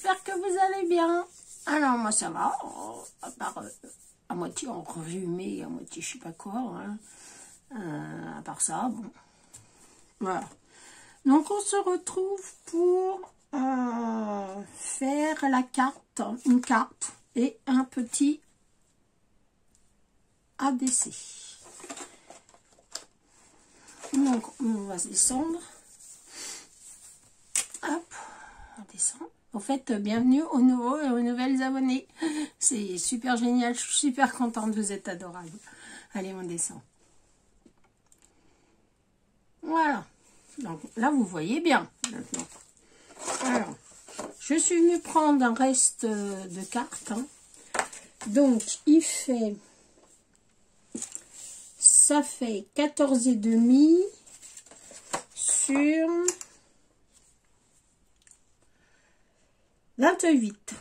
j'espère que vous allez bien. Alors moi ça va, à part à moitié enrhumé, à moitié je sais pas quoi, hein. À part ça, bon. Voilà. Donc on se retrouve pour faire la carte, une carte et un petit ADC. Donc on va descendre. Hop, on descend. En fait, bienvenue aux nouveaux et aux nouvelles abonnés. C'est super génial, je suis super contente, vous êtes adorables. Allez, on descend. Voilà. Donc là, vous voyez bien maintenant. Alors, je suis venue prendre un reste de cartes. Hein. Donc, il fait... Ça fait 14,5 sur 28.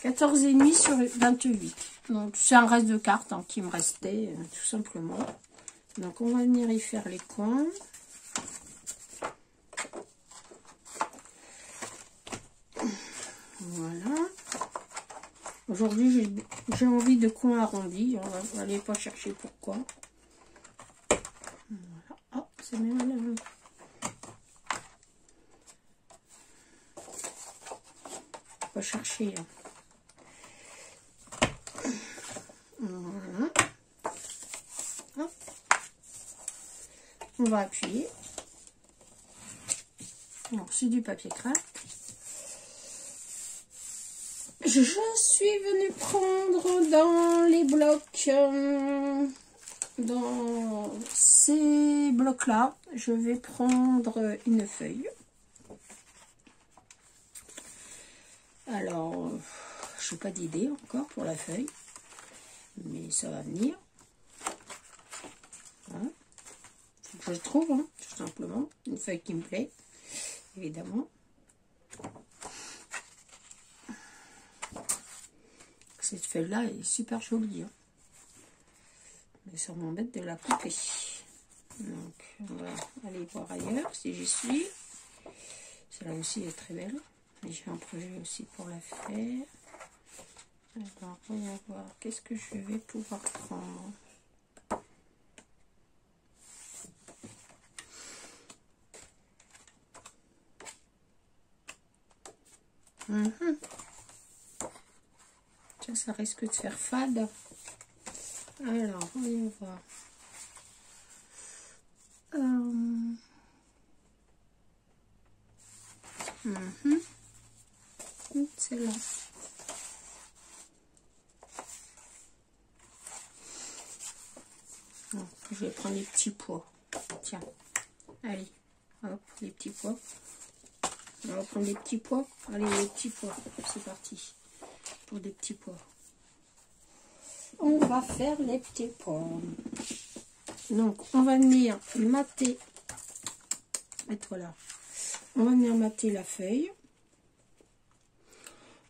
14,5 sur 28. Donc, c'est un reste de cartes hein, qui me restait, tout simplement. Donc, on va venir y faire les coins. Voilà. Aujourd'hui, j'ai envie de coins arrondis. On va aller pas chercher pourquoi. Voilà. Oh, c'est même là. Pas chercher. Hein. Voilà. Hop. On va appuyer. Alors, c'est du papier craft. Je suis venue prendre dans les blocs, dans ces blocs-là, je vais prendre une feuille. Alors, je n'ai pas d'idée encore pour la feuille, mais ça va venir. Voilà. Faut que je trouve, hein, tout simplement, une feuille qui me plaît, évidemment. Cette feuille-là est super jolie. Hein. Mais ça m'embête de la couper. Donc, on va aller voir ailleurs si j'y suis. Celle-là aussi est très belle. Mais j'ai un projet aussi pour la faire. Alors, voyons voir. Qu'est-ce que je vais pouvoir prendre? Ça risque de faire fade. Alors, voyons voir. Celle-là. Je vais prendre les petits pois. Tiens. Allez. Hop, les petits pois. On va prendre les petits pois. Allez, les petits pois. C'est parti. Pour des petits pois. On va faire les petits pois. Donc, on va venir mater. Mets-toi là. On va venir mater la feuille.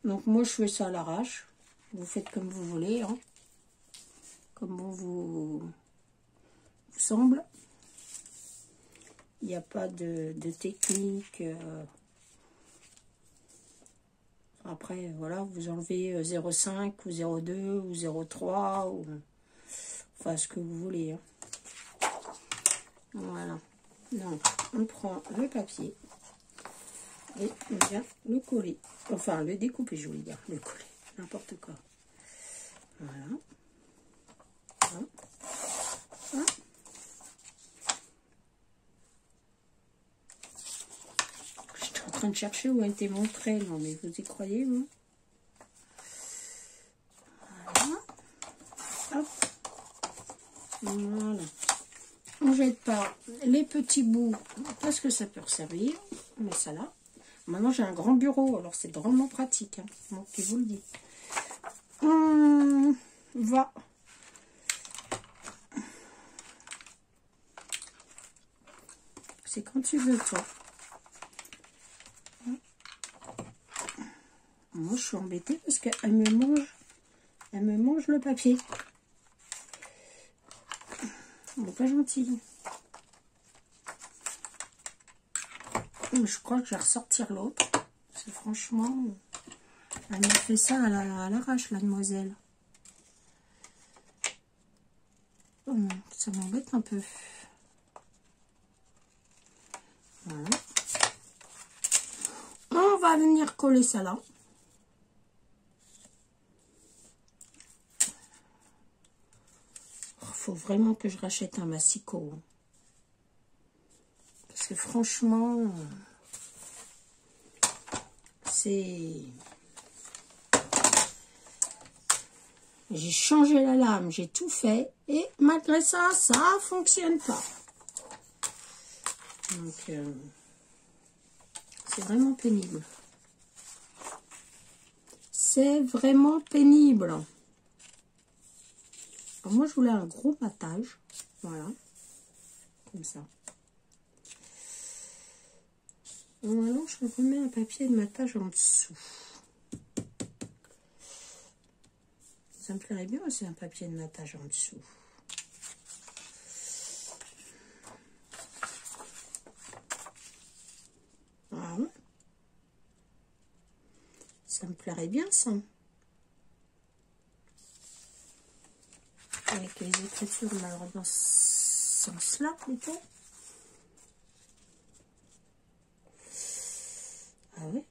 Donc, moi, je fais ça à l'arrache. Vous faites comme vous voulez. Hein. Comme bon vous semble. Il n'y a pas de technique. Après, voilà, vous enlevez 0,5 ou 0,2 ou 0,3 ou enfin ce que vous voulez. Hein. Voilà. Donc, on prend le papier et on vient le coller. Enfin, le découper, je voulais dire. Le coller, n'importe quoi. Voilà. Hop. Hop. J'étais en train de chercher où était mon trait. Non, mais vous y croyez, vous? Voilà. Hop. Voilà. On jette pas les petits bouts parce que ça peut servir. On met ça là. Maintenant, j'ai un grand bureau, alors c'est drôlement pratique. Hein. Donc, je vous le dis. On va... C'est quand tu veux, toi. Moi, je suis embêtée parce qu'elle me mange le papier. Elle n'est pas gentille. mais je crois que je vais ressortir l'autre. Parce que franchement, elle m'a fait ça à l'arrache, la demoiselle. Ça m'embête un peu. Voilà. On va venir coller ça là. Faut vraiment que je rachète un massicot. Parce que franchement, c'est... J'ai changé la lame, j'ai tout fait. Et malgré ça, ça fonctionne pas. Donc, c'est vraiment pénible. C'est vraiment pénible. Alors moi, je voulais un gros matage. Voilà. Comme ça. Alors, je remets un papier de matage en dessous. Ça me plairait bien aussi un papier de matage en dessous. Voilà. Ça me plairait bien ça. Avec les écritures malheureusement dans ce sens-là plutôt. Ah oui,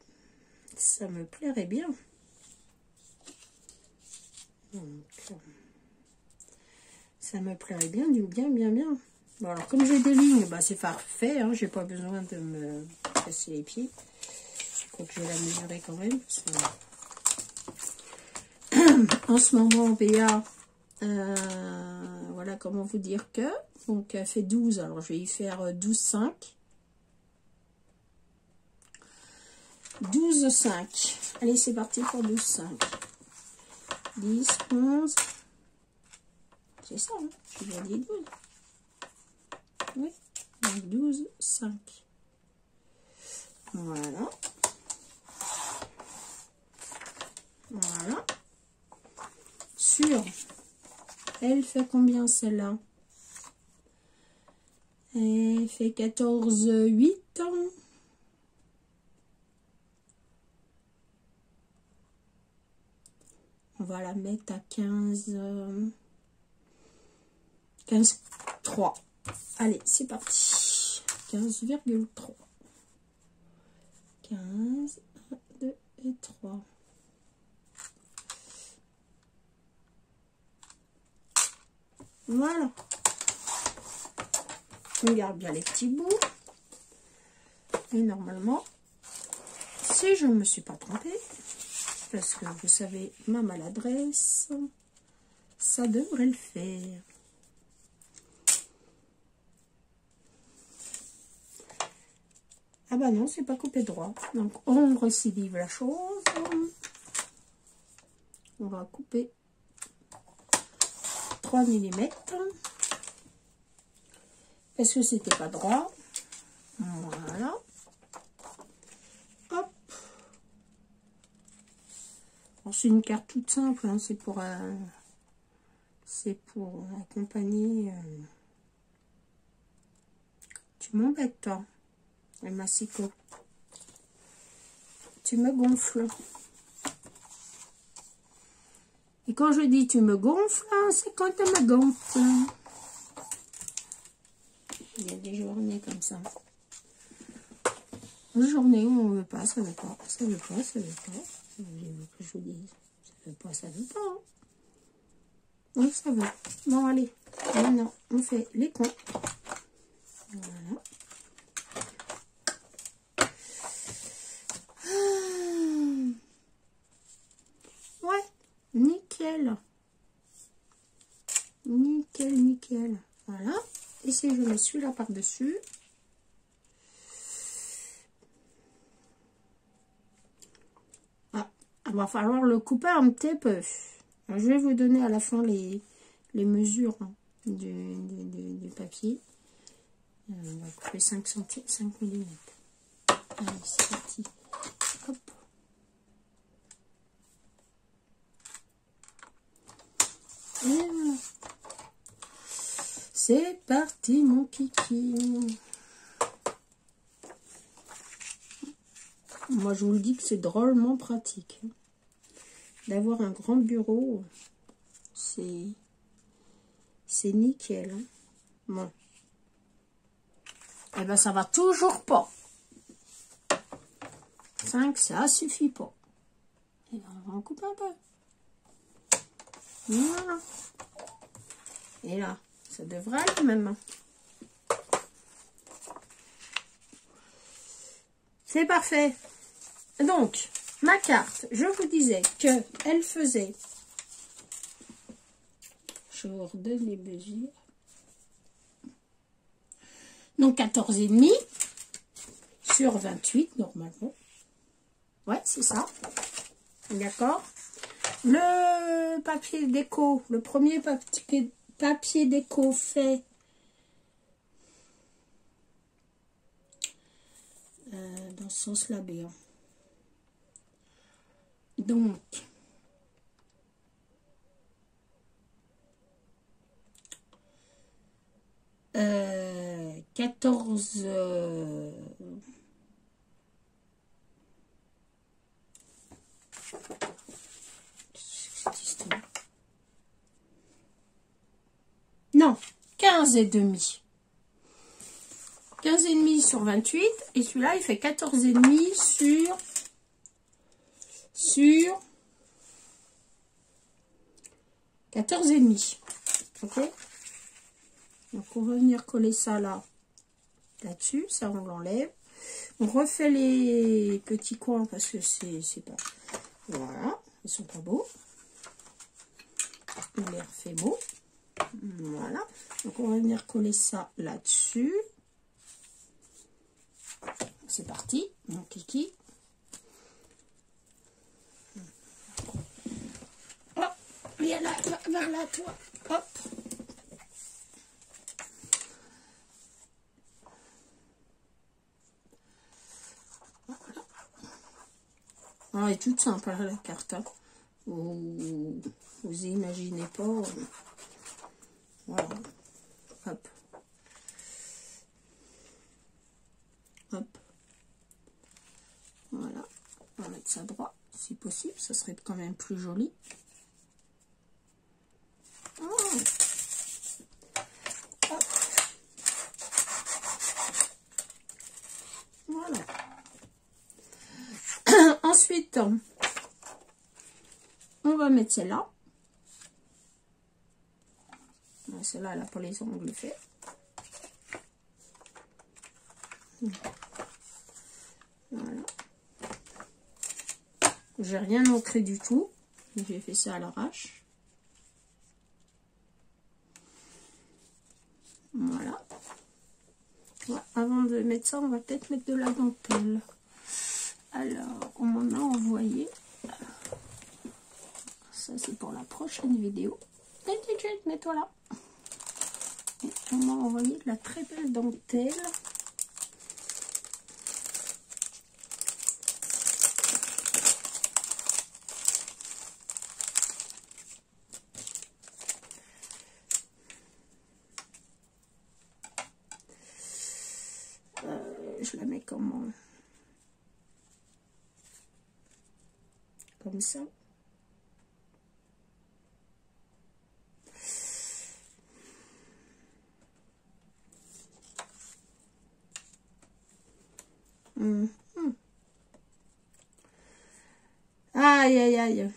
ça me plairait bien. Donc, ça me plairait bien, bien. Bon, alors comme j'ai des lignes, bah, c'est parfait, hein, j'ai pas besoin de me casser les pieds. Je crois que je vais la mesurer quand même. En ce moment, en BA, voilà comment vous dire que. Donc, elle fait 12, alors je vais y faire 12,5. 12,5. Allez, c'est parti pour 12,5. 10, 11. C'est ça, hein, j'ai bien dit 12. Oui, donc 12,5. Voilà. Voilà. Sur. Elle fait combien celle-là? Elle fait 14,8. On va la mettre à 15,3. Allez, c'est parti. 15,3. 15, 1, 2 et 3. Voilà. On garde bien les petits bouts. Et normalement, si je ne me suis pas trompée, parce que vous savez, ma maladresse, ça devrait le faire. Ah bah non, c'est pas coupé droit. Donc, on récidive la chose. On va couper 3 mm. Parce que c'était pas droit. Voilà. Hop. C'est une carte toute simple. Hein, c'est pour accompagner. Tu m'embêtes, toi. Le massicot. Tu me gonfles. Et quand je dis tu me gonfles, c'est quand tu me gonfles. Il y a des journées comme ça. Une journée où on ne veut pas, ça ne veut pas, ça ne veut pas, ça ne veut pas. Voulez-vous que je vous dise? Ça ne veut pas, ça ne veut pas. Hein. Oui, ça veut. Bon, allez. Maintenant, on fait les cons. Voilà. Ouais, nickel. Nickel, nickel. Voilà. Et si je me suis là par-dessus. Ah, il va falloir le couper un petit peu. Alors, je vais vous donner à la fin les mesures du papier. On va couper 5 mm. Allez, c'est parti. Hop. Et voilà. C'est parti, mon kiki. Moi, je vous le dis que c'est drôlement pratique. D'avoir un grand bureau, c'est nickel. Hein. Bon. Eh ben, ça va toujours pas. 5, ça suffit pas. Et ben, on va en couper un peu. Voilà. Et là, ça devrait aller même. C'est parfait. Donc, ma carte, je vous disais qu'elle faisait... Je vous redonne les mesures. Donc, 14,5 sur 28, normalement. Ouais, c'est ça. D'accord. Le papier déco, le premier papier déco fait... dans ce sens-là, bien. Donc, euh, 14... non, 15,5. 15,5 sur 28. Et celui-là, il fait 14,5 sur 14,5. Ok? Donc, on va venir coller ça là-dessus. Ça, on l'enlève. On refait les petits coins parce que c'est pas... Voilà. Ils sont pas beaux. On les refait beaux. Voilà. Donc, on va venir coller ça là-dessus. C'est parti, mon kiki. Hop, viens là, vers là, toi. Hop. Voilà. Ah, elle est toute simple, la carte. Hein. Vous imaginez pas. Voilà. Hop. Hop. Voilà. On va mettre ça droit, si possible. Ça serait quand même plus joli. Oh. Hop. Voilà. Ensuite, on va mettre celle-là. Celle-là, elle n'a pas les ongles faits. Voilà. J'ai rien ancré du tout. J'ai fait ça à l'arrache. Voilà. Ouais, avant de mettre ça, on va peut-être mettre de la dentelle. Alors, on m'en a envoyé. Ça, c'est pour la prochaine vidéo. Mets-toi là. Et on m'a envoyé de la très belle dentelle. Je la mets comment? Comme ça. Aïe, aïe, aïe.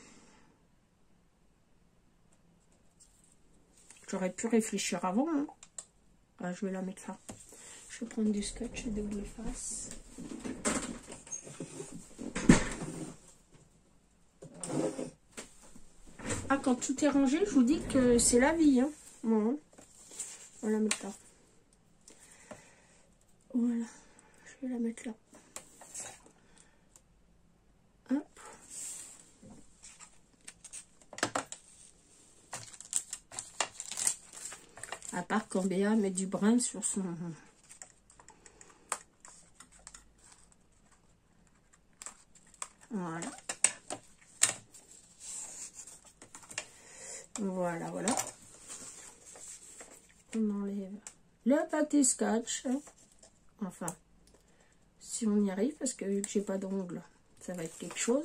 J'aurais pu réfléchir avant. Hein. Ah, je vais la mettre là. Je vais prendre du scotch double face. Ah, quand tout est rangé, je vous dis que c'est la vie. Hein. Bon. On va la mettre là. Voilà. Je vais la mettre là. Hop. À part quand Béa met du brun sur son... Voilà. Voilà, voilà. On enlève le pâté scotch. Enfin, si on y arrive, parce que vu que j'ai pas d'ongles, Ça va être quelque chose.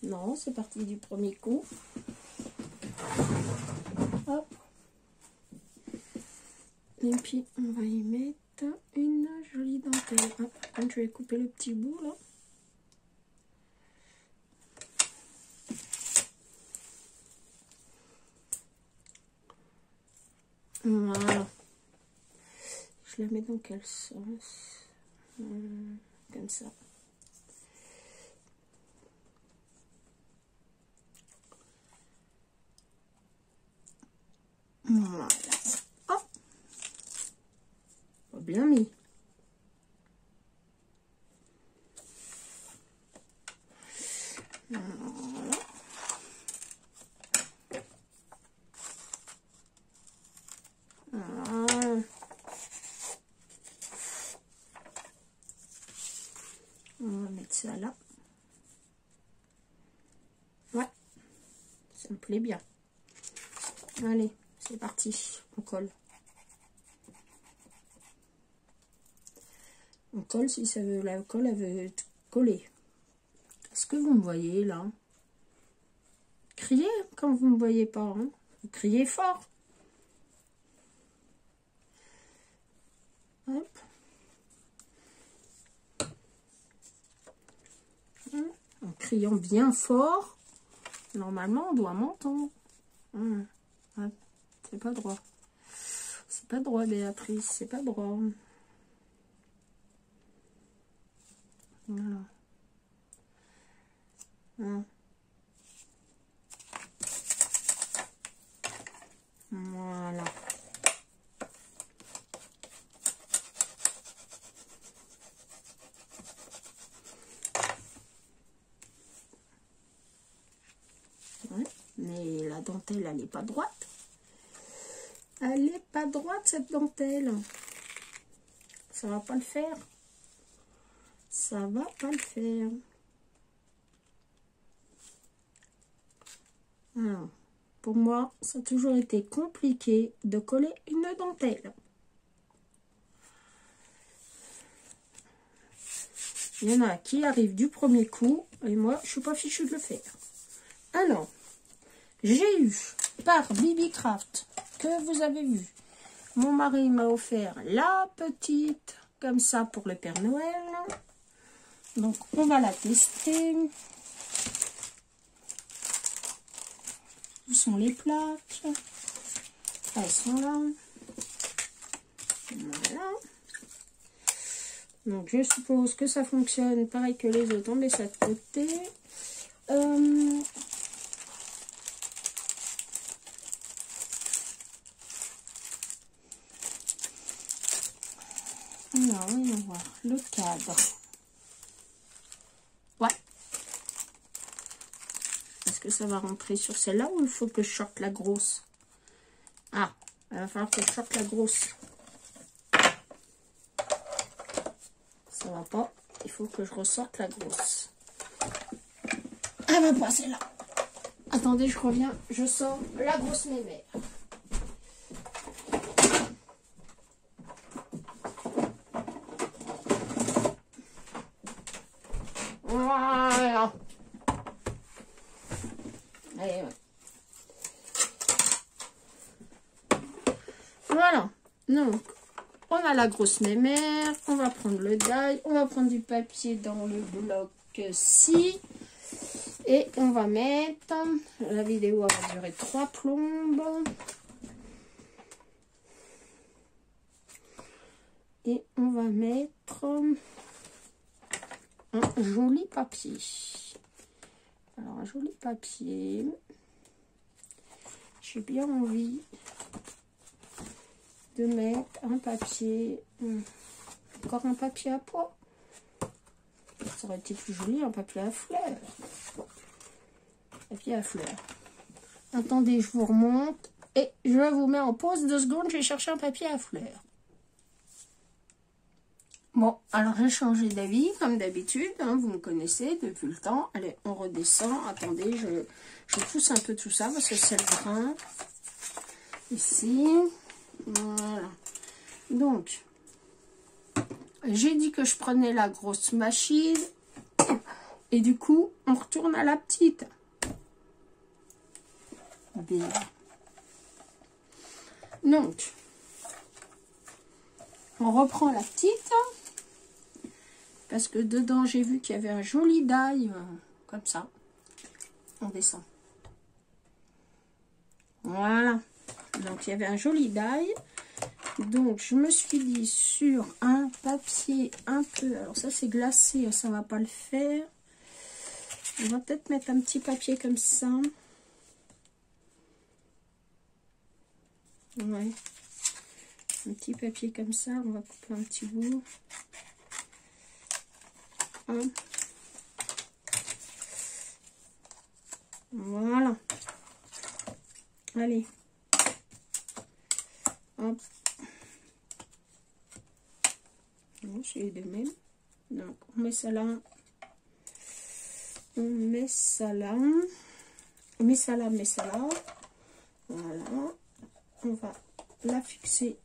Non, c'est parti du premier coup. Hop. Et puis, on va y mettre une jolie dentelle. Hop. Quand je vais couper le petit bout, là. Voilà. Je la mets dans quel sens? Comme ça. Voilà. Hop. Bien mis. Voilà. Voilà. On va mettre ça là. Ouais, ça me plaît bien. Allez, c'est parti. On colle. On colle si ça veut. La colle, elle veut coller. Est-ce que vous me voyez là? Criez quand vous ne me voyez pas. Hein. Vous criez fort. Hop. En criant bien fort, normalement on doit m'entendre. C'est pas droit. C'est pas droit, Béatrice. C'est pas droit. Voilà. Voilà. Ouais, mais la dentelle, elle n'est pas droite. Elle n'est pas droite, cette dentelle. Ça va pas le faire. Ça va pas le faire. Alors, pour moi, ça a toujours été compliqué de coller une dentelle. Il y en a qui arrivent du premier coup, et moi, je suis pas fichue de le faire. Alors, j'ai eu par Bibi Craft, que vous avez vu, mon mari m'a offert la petite, comme ça, pour le Père Noël. Donc, on va la tester. Où sont les plaques? Elles sont là. Voilà. Donc, je suppose que ça fonctionne pareil que les autres. On met ça de côté. Alors, voyons voir le cadre. Ouais. Est-ce que ça va rentrer sur celle-là ou il faut que je sorte la grosse? Ah, il va falloir que je sorte la grosse. Ça va pas. Il faut que je ressorte la grosse. Elle va pas celle-là. Attendez, je reviens. Je sors la grosse mémère. Voilà. Allez, ouais. Voilà. Donc, on a la grosse mémère. On va prendre le die. On va prendre du papier dans le bloc-ci. Et on va mettre... La vidéo va durer 3 plombes. Et on va mettre un joli papier. Alors, un joli papier. J'ai bien envie de mettre un papier. Encore un papier à pois. Ça aurait été plus joli, un papier à fleurs. Papier à fleurs. Attendez, je vous remonte. Et je vous mets en pause 2 secondes. Je vais chercher un papier à fleurs. Bon, alors j'ai changé d'avis, comme d'habitude, hein, vous me connaissez depuis le temps. Allez, on redescend. Attendez, je pousse un peu tout ça parce que c'est le grain. Ici. Voilà. Donc, j'ai dit que je prenais la grosse machine. Et du coup, on retourne à la petite. Bien. Donc, on reprend la petite. Parce que dedans, j'ai vu qu'il y avait un joli die. Comme ça. On descend. Voilà. Donc, il y avait un joli die. Donc, je me suis dit sur un papier un peu... Alors, ça, c'est glacé. Ça va pas le faire. On va peut-être mettre un petit papier comme ça. Ouais. Un petit papier comme ça. On va couper un petit bout. Hop. Voilà. Allez. Hop. C'est les mêmes. Donc, on met ça là. On met ça là. On met ça là, on met ça là. Voilà. On va la fixer.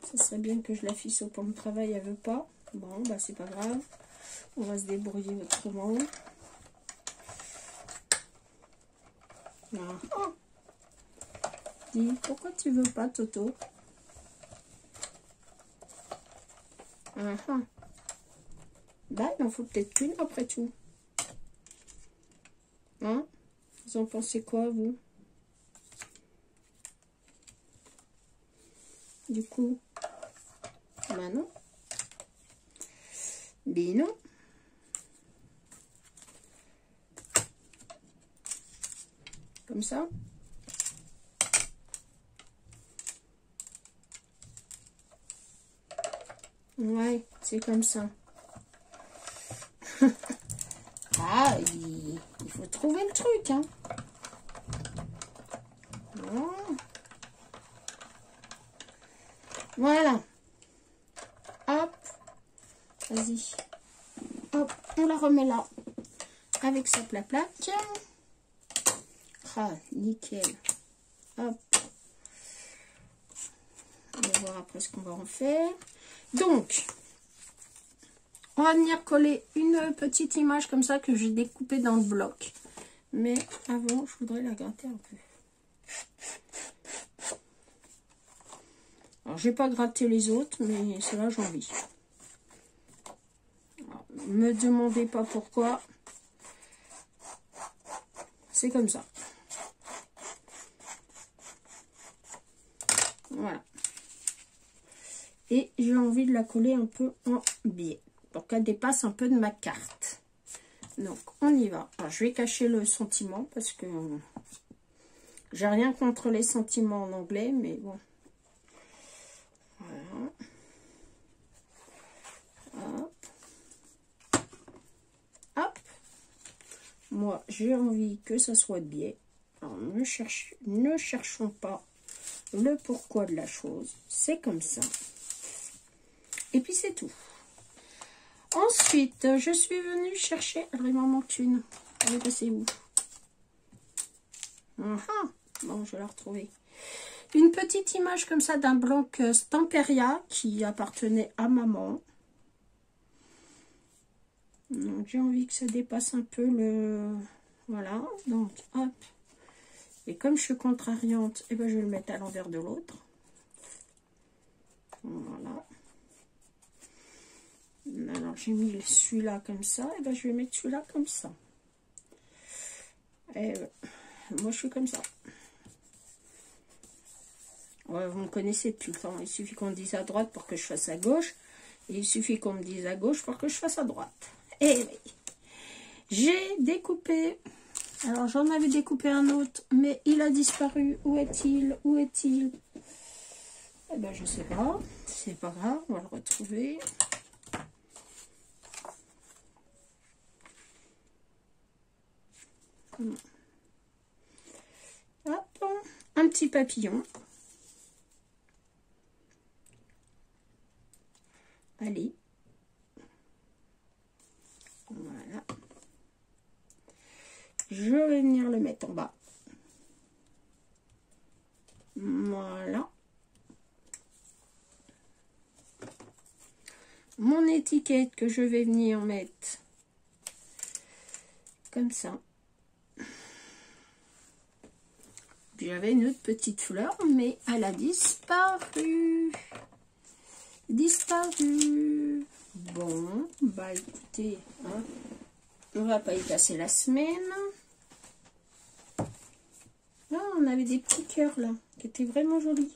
Ça serait bien que je la fixe au plan de travail, elle veut pas. Bon, bah c'est pas grave. On va se débrouiller autrement. Voilà. Oh. Dis, pourquoi tu veux pas, Toto? Bah, il en faut peut-être qu'une après tout. Hein? Vous en pensez quoi, vous? Du coup, bah non. Bino. Comme ça. Ouais, c'est comme ça. Ah, il faut trouver le truc, hein. Voilà. Hop. Vas-y. Hop, on la remet là. Avec sa plaque. Ah, nickel. Hop. On va voir après ce qu'on va en faire. Donc, on va venir coller une petite image comme ça que j'ai découpée dans le bloc. Mais avant, je voudrais la gratter un peu. Alors, j'ai pas gratté les autres, mais celle-là, j'ai envie. Me demandez pas pourquoi. C'est comme ça. Voilà. Et j'ai envie de la coller un peu en biais. Pour qu'elle dépasse un peu de ma carte. Donc, on y va. Alors, je vais cacher le sentiment parce que j'ai rien contre les sentiments en anglais, mais bon. Voilà. Hop. Hop. Moi, j'ai envie que ça soit de biais. Alors, ne cherchons pas le pourquoi de la chose. C'est comme ça. Et puis, c'est tout. Ensuite, je suis venue chercher... Alors, il m'en manque une. Elle est passée où? Bon, je vais la retrouver. Une petite image comme ça d'un bloc Stamperia qui appartenait à maman. Donc, j'ai envie que ça dépasse un peu le... Voilà. Donc, hop. Et comme je suis contrariante, eh ben, je vais le mettre à l'envers de l'autre. Voilà. Alors, j'ai mis celui-là comme ça. Et ben, je vais mettre celui-là comme ça. Et moi, je suis comme ça. Ouais, vous me connaissez depuis le temps. Il suffit qu'on me dise à droite pour que je fasse à gauche. Et il suffit qu'on me dise à gauche pour que je fasse à droite. Et oui. J'ai découpé... Alors, j'en avais découpé un autre, mais il a disparu. Où est-il? Où est-il? Eh ben, je sais pas. C'est pas grave, on va le retrouver. Hop, un petit papillon. Allez. Voilà. Je vais venir le mettre en bas. Voilà. Mon étiquette que je vais venir mettre comme ça. Puis j'avais une autre petite fleur, mais elle a disparu. Disparu. Bon, bah écoutez, hein, on va pas y passer la semaine. Ah, on avait des petits cœurs là, qui étaient vraiment jolis.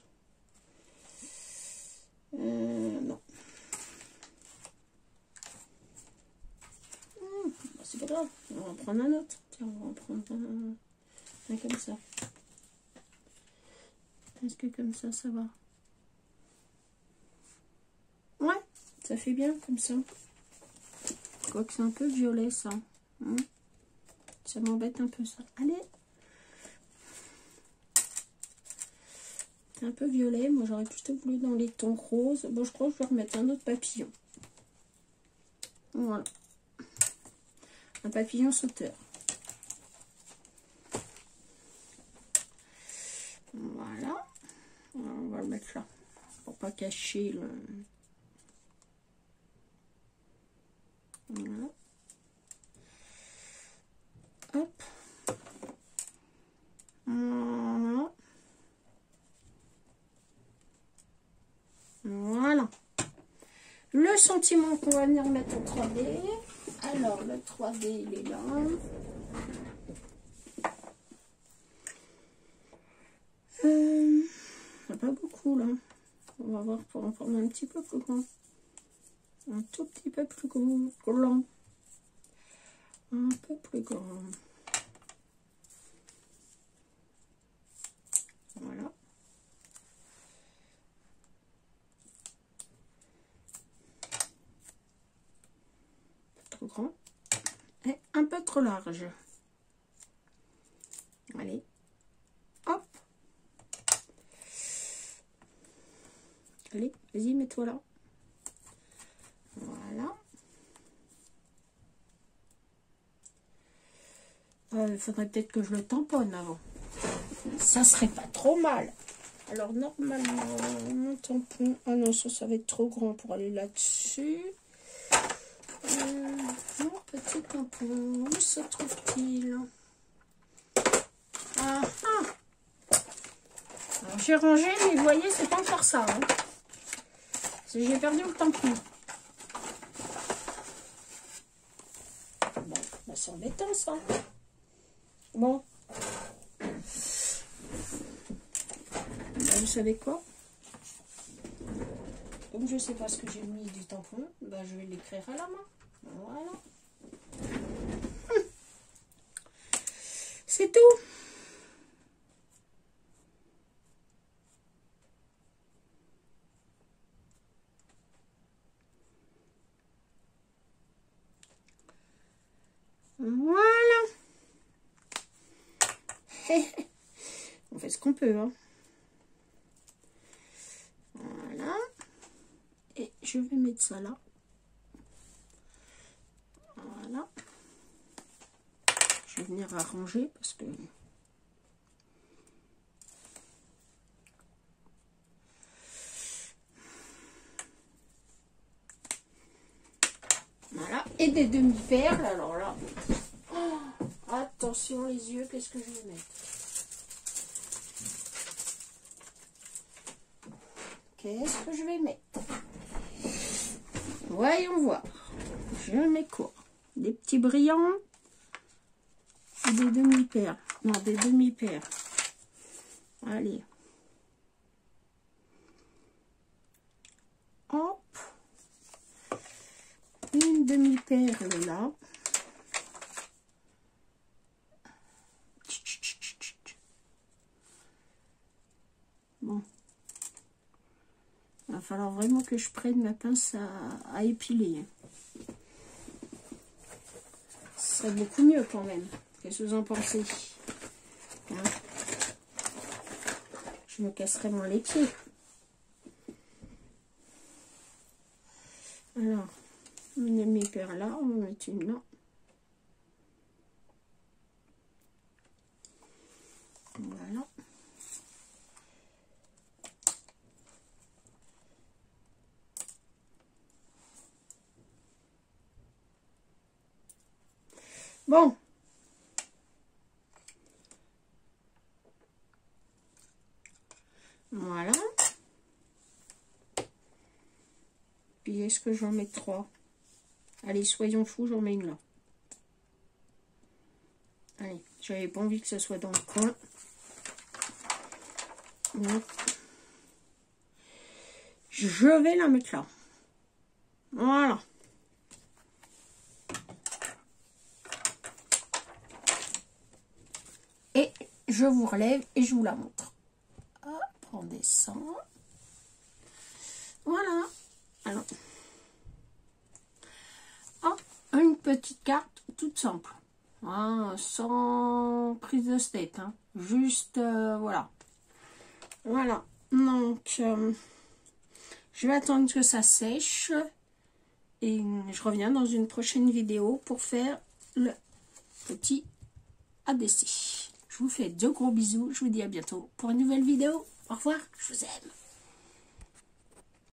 Non. Bah, c'est pas grave, on va en prendre un autre. Tiens, on va en prendre un comme ça. Est-ce que comme ça va? Ouais, ça fait bien comme ça. Quoique c'est un peu violet ça. Hein, ça m'embête un peu ça. Allez. C'est un peu violet. Moi j'aurais plutôt voulu dans les tons roses. Bon, je crois que je vais remettre un autre papillon. Voilà. Un papillon sauteur. Voilà. On va le mettre là. Pour pas cacher le... Voilà. Hop. Voilà. Voilà. Le sentiment qu'on va venir mettre en 3D. Alors, le 3D, il est là. Il n'y a pas beaucoup, là. On va voir pour en prendre un petit peu plus grand. Un tout petit peu plus grand. Un peu plus grand. Voilà. Trop grand. Et un peu trop large. Allez. Hop. Allez, vas-y, mets-toi là. Voilà. Il faudrait peut-être que je le tamponne avant. Ça serait pas trop mal. Alors, normalement, mon tampon... Ah non, ça va être trop grand pour aller là-dessus. Mon petit tampon, où se trouve-t-il? Ah, ah. J'ai rangé, mais vous voyez, c'est pas encore ça. Hein. J'ai perdu le tampon. Bon, bah c'est embêtant ça. Bon. Bah, vous savez quoi? Comme je sais pas ce que j'ai mis du tampon, bah je vais l'écrire à la main. Voilà. C'est tout. Voilà. On fait ce qu'on peut. Hein. Voilà. Et je vais mettre ça là. Voilà. Je vais venir arranger parce que... Voilà. Et des demi-perles. Alors là... Oh, attention les yeux, qu'est-ce que je vais mettre? Qu'est-ce que je vais mettre? Voyons voir. Je mets quoi? Des petits brillants ou des demi-perles? Non, des demi-perles. Allez. Hop. Une demi-perle là. Bon. Il va falloir vraiment que je prenne ma pince à épiler. Ce serait beaucoup mieux quand même. Qu'est-ce que vous en pensez? Hein? Je me casserai moins les pieds. Alors, une demi-perle là, on va mettre une là. Voilà. Bon, Puis est-ce que j'en mets 3? Allez, soyons fous, j'en mets une là. Allez, j'avais pas envie que ça soit dans le coin. Donc, je vais la mettre là. Voilà. Et je vous relève et je vous la montre. Hop, on descend. Voilà. Alors, hop, une petite carte toute simple. Hein, sans prise de tête. Hein. Juste, voilà. Voilà. Donc, je vais attendre que ça sèche. Et je reviens dans une prochaine vidéo pour faire le petit ADC. Je vous fais de gros bisous. Je vous dis à bientôt pour une nouvelle vidéo. Au revoir. Je vous aime.